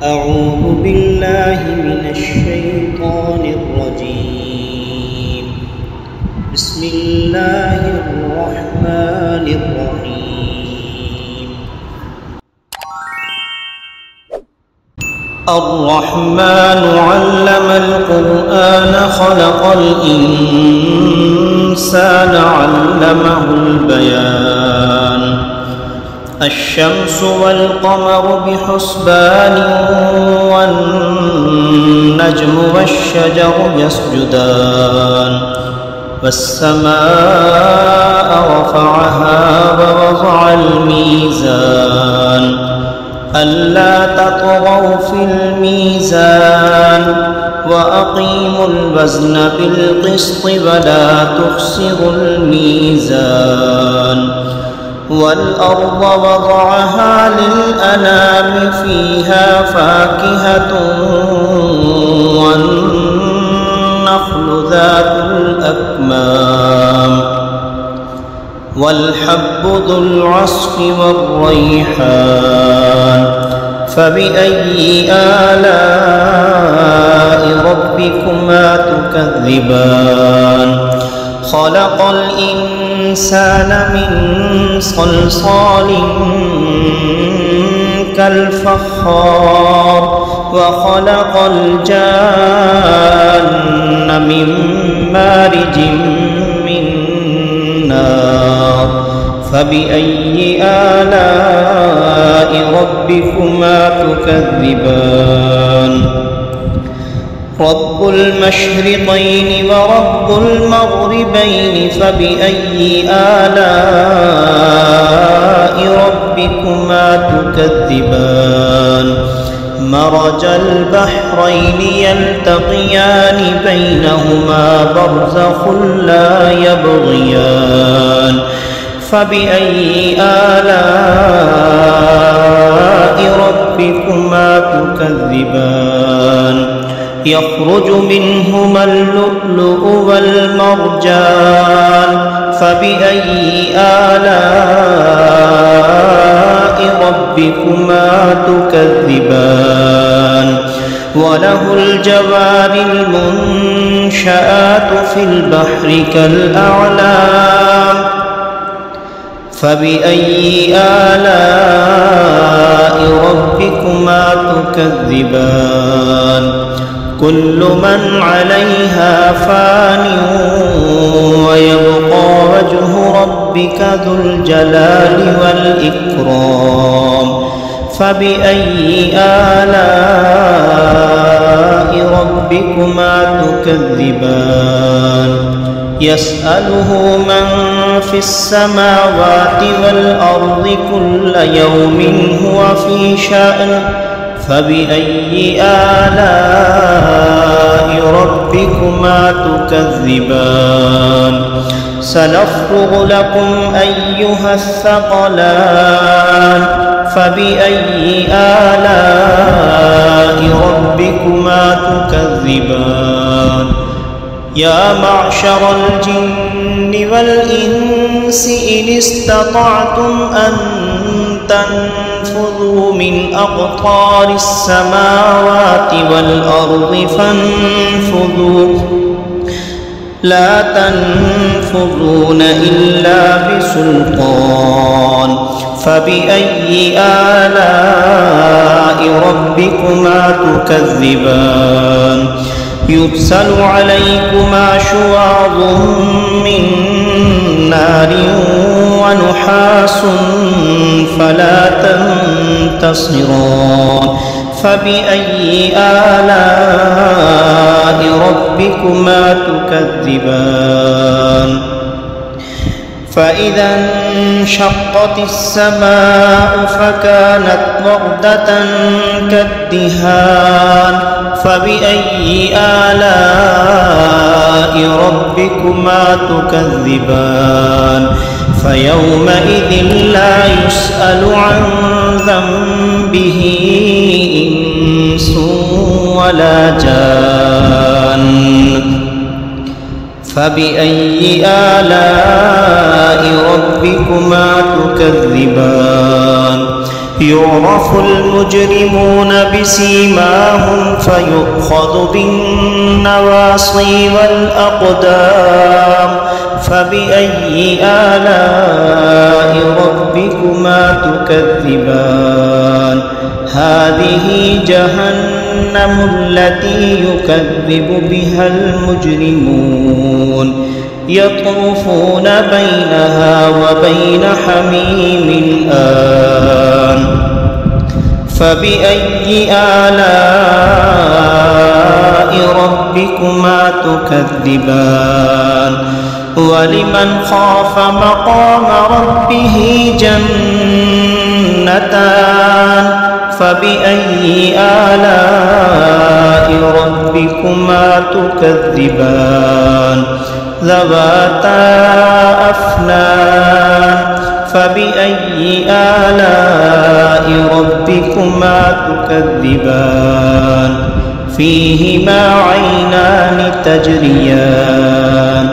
أعوذ بالله من الشيطان الرجيم. بسم الله الرحمن الرحيم. الرحمن علم القرآن خلق الإنسان علمه البيان. الشمس والقمر بحسبان والنجم والشجر يسجدان. والسماء رفعها ووضع الميزان ألا تطغوا في الميزان وأقيموا الوزن بالقسط ولا تخسروا الميزان. والأرض وضعها للأنام فيها فاكهة والنخل ذات الأكمام والحب ذو العصف والريحان. فبأي آلاء ربكما تكذبان؟ خلق الإنسان من صلصال كالفخار وخلق الجان من مارج من نار. فبأي آلاء ربكما تكذبان؟ رب المشرقين ورب المغربين فبأي آلاء ربكما تكذبان؟ مرج البحرين يلتقيان بينهما برزخ لا يبغيان. فبأي آلاء ربكما تكذبان؟ يخرج منهما اللؤلؤ والمرجان. فبأي آلاء ربكما تكذبان؟ وله الجوار المنشآت في البحر كالأعلام. فبأي آلاء ربكما تكذبان؟ كل من عليها فان ويبقى وجه ربك ذو الجلال والإكرام. فبأي آلاء ربكما تكذبان؟ يسأله من في السماوات والأرض كل يوم هو في شأن. فبأي آلاء ربكما تكذبان؟ سنفرغ لكم أيها الثقلان. فبأي آلاء ربكما تكذبان؟ يا معشر الجن والإنس إن استطعتم أن تنفذوا من أقطار السماوات والأرض فانفذوا لا تنفذون إلا بسلطان. فبأي آلاء ربكما تكذبان؟ يرسل عليكما شواظ من نار ونحاس فلا تنتصران. فبأي آلاء ربكما تكذبان؟ فإذا انشقت السماء فكانت وردة كالدهان. فبأي آلاء ربكما تكذبان؟ فيومئذ لا يسأل عن ذنبه إنس ولا جان. فبأي آلاء ربكما تكذبان؟ يعرف المجرمون بسيماهم فيؤخذ بالنواصي والأقدام فبأي آلاء ربكما تكذبان هذه جهنم التي يكذب بها المجرمون يطوفون بينها وبين حميم آن فبأي آلاء ربكما تكذبان ولمن خاف مقام ربه جنتان فبأي آلاء ربكما تكذبان ذواتا أفنان فبأي آلاء ربكما تكذبان فيهما عينان تجريان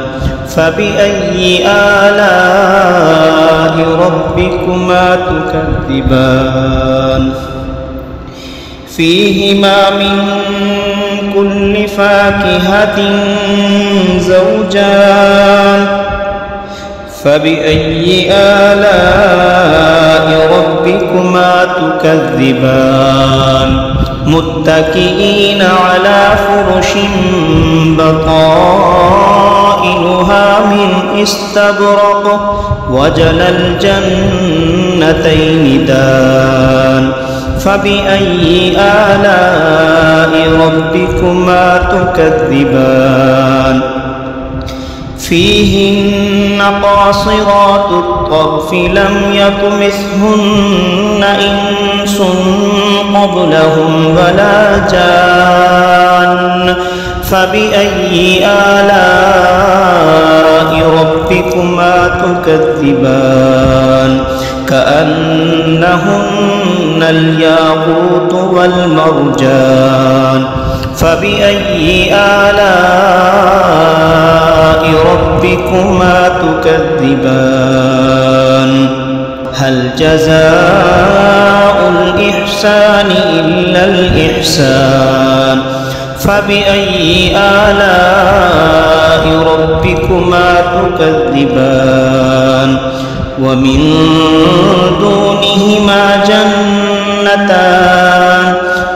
فبأي آلاء ربكما تكذبان فيهما من كل فاكهة زوجان فبأي آلاء ربكما تكذبان متكئين على فرش بطائنها من استبرق وجنى الجنتين دان فبأي آلاء ربكما تكذبان فيهن قاصرات الطرف لم يطمثهن إنس قبلهم ولا جان فبأي آلاء ربكما تكذبان كأنهن الياقوت والمرجان فبأي آلاء ربكما تكذبان هل جزاء الإحسان إلا الإحسان فبأي آلاء ربكما تكذبان ومن دونهما جنتان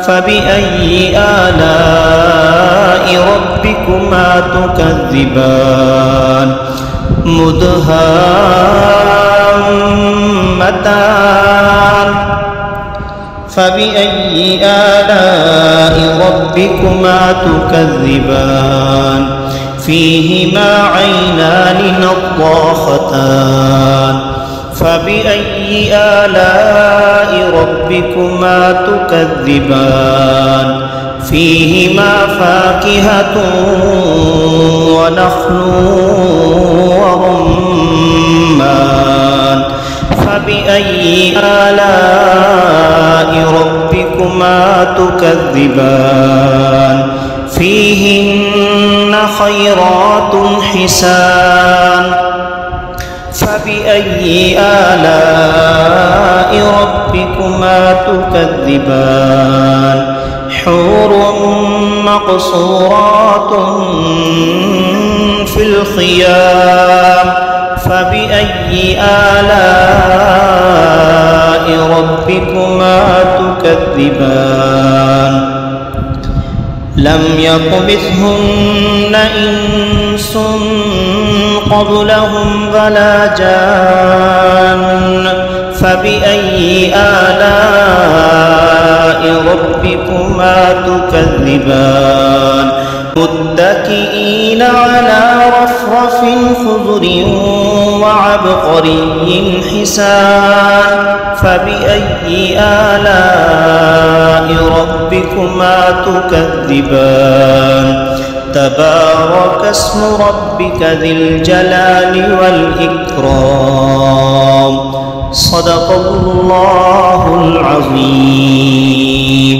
فبأي آلاء ربكما تكذبان مدهامتان فبأي آلاء ربكما تكذبان فيهما عينان نضاختان فبأي آلاء ربكما تكذبان فيهما فاكهة ونخل ورمان فبأي آلاء ربكما تكذبان فيهن خيرات حسان فبأي آلاء ربكما تكذبان حور مقصورات في الخيام فبأي آلاء ربكما تكذبان لم يطمثهن إنس قبلهم ولا جان فبأي آلاء ربكما تكذبان متكئين على رفرف خضر وعبقري حسان فبأي آلاء ربكما تكذبان تبارك اسم ربك ذي الجلال والإكرام صدق الله العظيم.